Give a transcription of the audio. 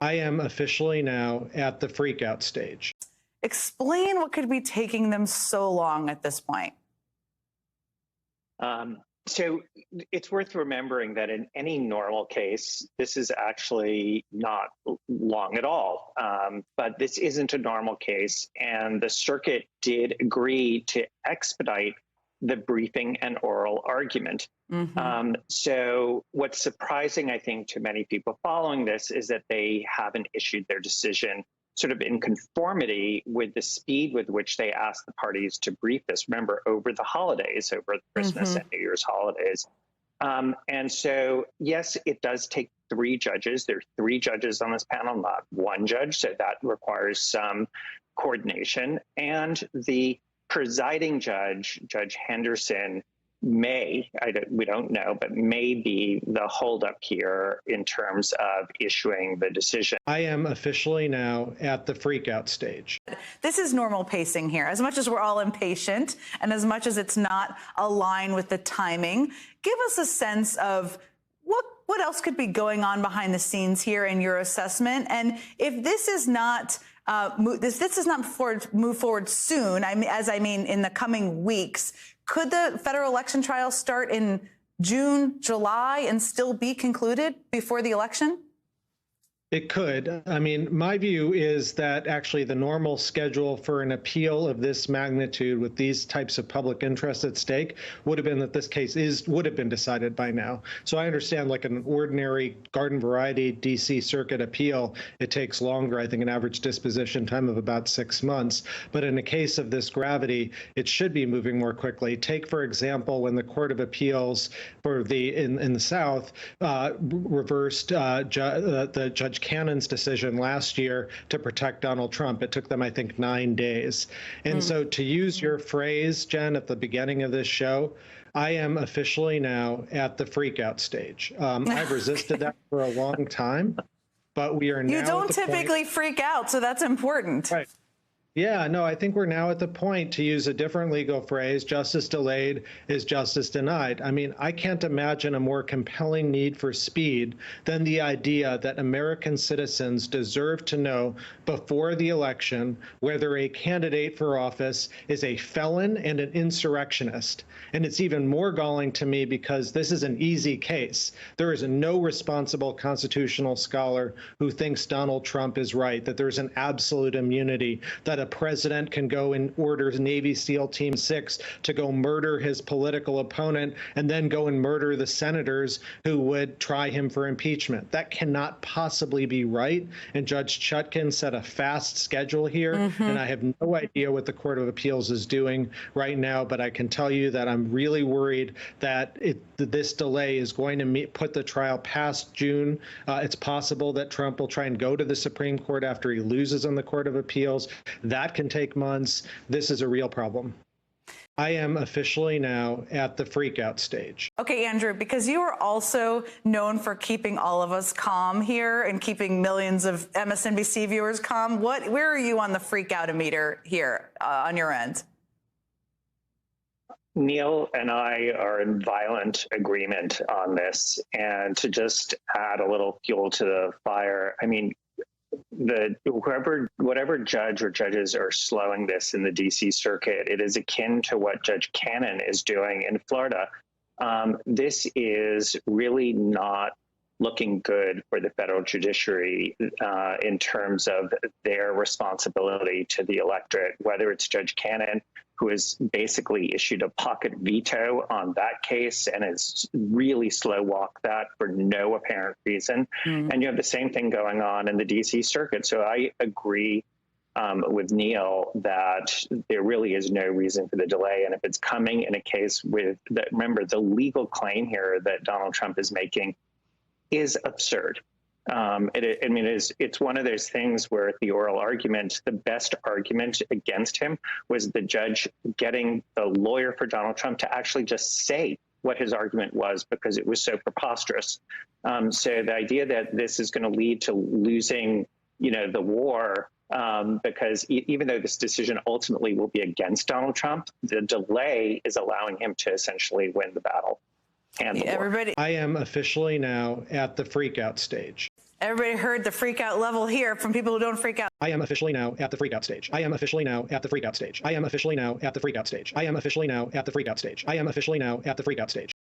I am officially now at the freakout stage. Explain what could be taking them so long at this point. So it's worth remembering that in any normal case, this is actually not long at all. But this isn't a normal case. And the circuit did agree to expedite the briefing and oral argument. So what's surprising, I think, to many people following this is that they haven't issued their decision sort of in conformity with the speed with which they asked the parties to brief this. Remember, over the holidays, over the Christmas and New Year's holidays. And so, yes, it does take 3 judges. There are 3 judges on this panel, not 1 judge. So that requires some coordination. And the presiding judge, Judge Henderson, we don't know, but may be the holdup here in terms of issuing the decision. I am officially now at the freakout stage. This is normal pacing here. As much as we're all impatient and as much as it's not aligned with the timing, give us a sense of what else could be going on behind the scenes here in your assessment. And if this is not this is not move forward soon, I mean in the coming weeks, could the federal election trial start in June, July, and still be concluded before the election? It could. I mean, my view is that actually the normal schedule for an appeal of this magnitude with these types of public interest at stake would have been that this case would have been decided by now. So I understand like an ordinary garden variety DC circuit appeal, it takes longer, I think an average disposition time of about 6 months. But in a case of this gravity, it should be moving more quickly. Take, for example, when the Court of Appeals for in the South reversed the Judge Cannon's decision last year to protect Donald Trump. It took them, I think, 9 days. And so to use your phrase, Jen, at the beginning of this show, I am officially now at the freakout stage. I've resisted that for a long time, but we are now You don't typically freak out, so that's important. Right. Yeah, no, I think we're now at the point, to use a different legal phrase, justice delayed is justice denied. I mean, I can't imagine a more compelling need for speed than the idea that American citizens deserve to know before the election whether a candidate for office is a felon and an insurrectionist. And it's even more galling to me because this is an easy case. There is no responsible constitutional scholar who thinks Donald Trump is right, that there's an absolute immunity, that a president can go and order Navy SEAL Team 6 to go murder his political opponent and then go and murder the senators who would try him for impeachment. That cannot possibly be right. And Judge Chutkan set a fast schedule here. And I have no idea what the Court of Appeals is doing right now, but I can tell you that I'm really worried that this delay is going to put the trial past June. It's possible that Trump will try and go to the Supreme Court after he loses on the Court of Appeals. That can take months. This is a real problem. I am officially now at the freakout stage. Okay, Andrew, because you are also known for keeping all of us calm here and keeping millions of MSNBC viewers calm, where are you on the freakout-o-meter here on your end? Neal and I are in violent agreement on this. And to just add a little fuel to the fire, I mean, whatever judge or judges are slowing this in the DC circuit, it is akin to what Judge Cannon is doing in Florida. This is really not looking good for the federal judiciary in terms of their responsibility to the electorate, whether it's Judge Cannon, who has basically issued a pocket veto on that case and has really slow walked that for no apparent reason. And you have the same thing going on in the DC circuit. So I agree with Neal that there really is no reason for the delay. And if it's coming in a case with that, remember, the legal claim here that Donald Trump is making is absurd. It's one of those things where at the oral argument, the best argument against him was the judge getting the lawyer for Donald Trump to actually just say what his argument was because it was so preposterous. So the idea that this is going to lead to losing, the war, because even though this decision ultimately will be against Donald Trump, the delay is allowing him to essentially win the battle. I am officially now at the freakout stage. Everybody heard the freak out level here from people who don't freak out. I am officially now at the freak out stage. I am officially now at the freak out stage. I am officially now at the freak out stage. I am officially now at the freak out stage. I am officially now at the freak out stage.